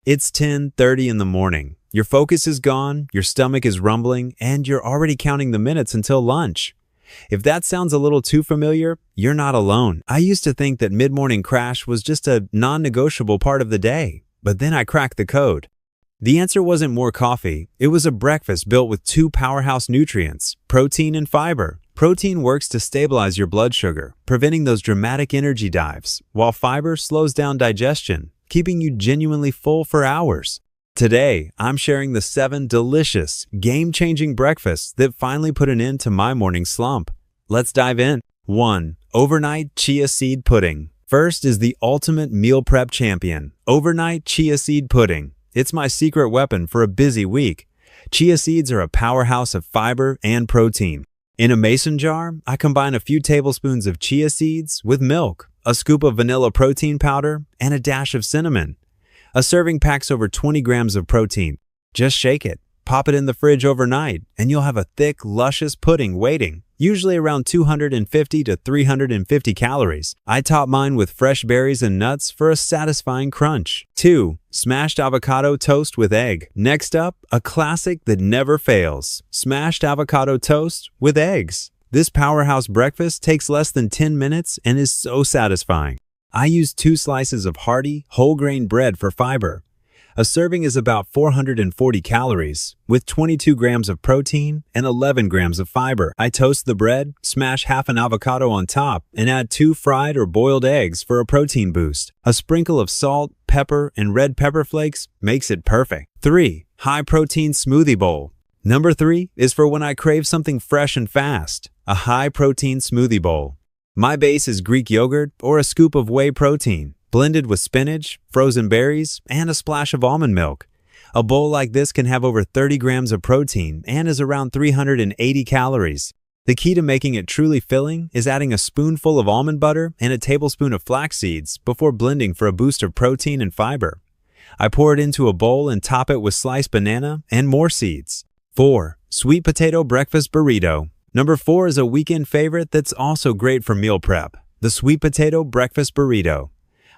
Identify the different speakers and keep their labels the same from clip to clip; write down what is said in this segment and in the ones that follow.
Speaker 1: It's 10:30 in the morning. Your focus is gone, your stomach is rumbling, and you're already counting the minutes until lunch. If that sounds a little too familiar, you're not alone. I used to think that mid-morning crash was just a non-negotiable part of the day, but then I cracked the code. The answer wasn't more coffee. It was a breakfast built with two powerhouse nutrients, protein and fiber. Protein works to stabilize your blood sugar, preventing those dramatic energy dives, while fiber slows down digestion, keeping you genuinely full for hours. Today, I'm sharing the 7 delicious, game-changing breakfasts that finally put an end to my morning slump. Let's dive in. 1. Overnight chia seed pudding. First is the ultimate meal prep champion, overnight chia seed pudding. It's my secret weapon for a busy week. Chia seeds are a powerhouse of fiber and protein. In a mason jar, I combine a few tablespoons of chia seeds with milk, a scoop of vanilla protein powder, and a dash of cinnamon. A serving packs over 20 grams of protein. Just shake it, pop it in the fridge overnight, and you'll have a thick, luscious pudding waiting, usually around 250 to 350 calories. I top mine with fresh berries and nuts for a satisfying crunch. 2. Smashed avocado toast with egg. Next up, a classic that never fails. Smashed avocado toast with eggs. This powerhouse breakfast takes less than 10 minutes and is so satisfying. I use 2 slices of hearty, whole-grain bread for fiber. A serving is about 440 calories, with 22 grams of protein and 11 grams of fiber. I toast the bread, smash half an avocado on top, and add 2 fried or boiled eggs for a protein boost. A sprinkle of salt, pepper, and red pepper flakes makes it perfect. 3. High-protein smoothie bowl. Number 3 is for when I crave something fresh and fast, a high-protein smoothie bowl. My base is Greek yogurt or a scoop of whey protein, blended with spinach, frozen berries, and a splash of almond milk. A bowl like this can have over 30 grams of protein and is around 380 calories. The key to making it truly filling is adding a spoonful of almond butter and a tablespoon of flax seeds before blending for a boost of protein and fiber. I pour it into a bowl and top it with sliced banana and more seeds. 4. Sweet potato breakfast burrito. Number 4 is a weekend favorite that's also great for meal prep, the sweet potato breakfast burrito.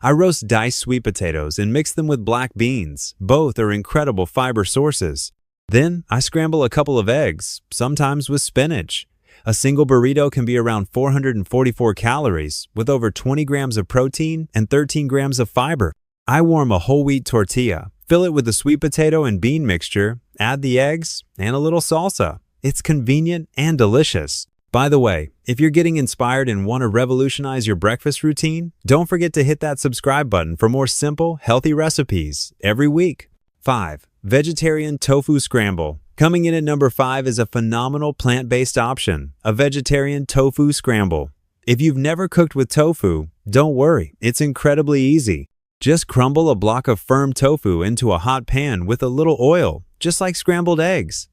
Speaker 1: I roast diced sweet potatoes and mix them with black beans. Both are incredible fiber sources. Then I scramble a couple of eggs, sometimes with spinach. A single burrito can be around 444 calories, with over 20 grams of protein and 13 grams of fiber. I warm a whole wheat tortilla, fill it with the sweet potato and bean mixture, add the eggs, and a little salsa. It's convenient and delicious. By the way, if you're getting inspired and want to revolutionize your breakfast routine, don't forget to hit that subscribe button for more simple, healthy recipes every week. 5. Vegetarian Tofu Scramble. Coming in at number 5 is a phenomenal plant-based option, a vegetarian tofu scramble. If you've never cooked with tofu, don't worry, it's incredibly easy. Just crumble a block of firm tofu into a hot pan with a little oil, just like scrambled eggs.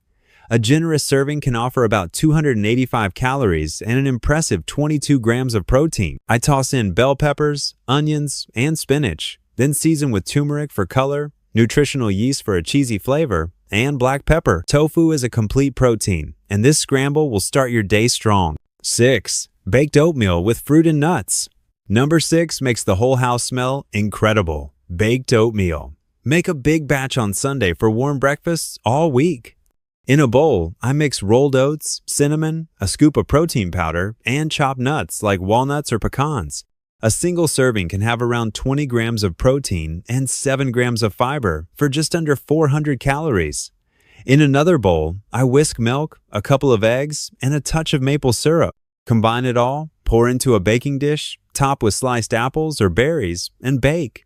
Speaker 1: A generous serving can offer about 285 calories and an impressive 22 grams of protein. I toss in bell peppers, onions, and spinach, then season with turmeric for color, nutritional yeast for a cheesy flavor, and black pepper. Tofu is a complete protein, and this scramble will start your day strong. 6. Baked oatmeal with fruit and nuts. Number 6 makes the whole house smell incredible. Baked oatmeal. Make a big batch on Sunday for warm breakfasts all week. In a bowl, I mix rolled oats, cinnamon, a scoop of protein powder, and chopped nuts like walnuts or pecans. A single serving can have around 20 grams of protein and 7 grams of fiber for just under 400 calories. In another bowl, I whisk milk, a couple of eggs, and a touch of maple syrup. Combine it all, pour into a baking dish, top with sliced apples or berries, and bake.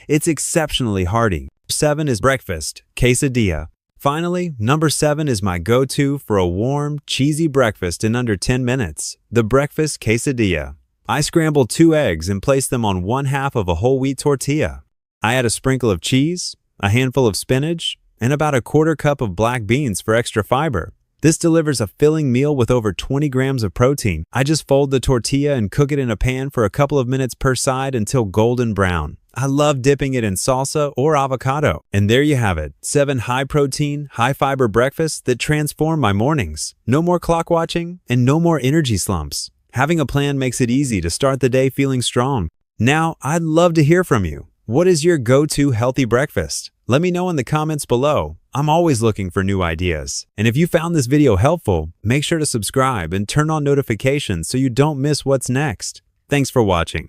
Speaker 1: It's exceptionally hearty. 7 is breakfast quesadilla. Finally, number 7 is my go-to for a warm, cheesy breakfast in under 10 minutes, the breakfast quesadilla. I scramble 2 eggs and place them on 1/2 of a whole wheat tortilla. I add a sprinkle of cheese, a handful of spinach, and about a 1/4 cup of black beans for extra fiber. This delivers a filling meal with over 20 grams of protein. I just fold the tortilla and cook it in a pan for a couple of minutes per side until golden brown. I love dipping it in salsa or avocado. And there you have it, 7 high-protein, high-fiber breakfasts that transform my mornings. No more clock watching and no more energy slumps. Having a plan makes it easy to start the day feeling strong. Now, I'd love to hear from you. What is your go-to healthy breakfast? Let me know in the comments below. I'm always looking for new ideas. And if you found this video helpful, make sure to subscribe and turn on notifications so you don't miss what's next. Thanks for watching.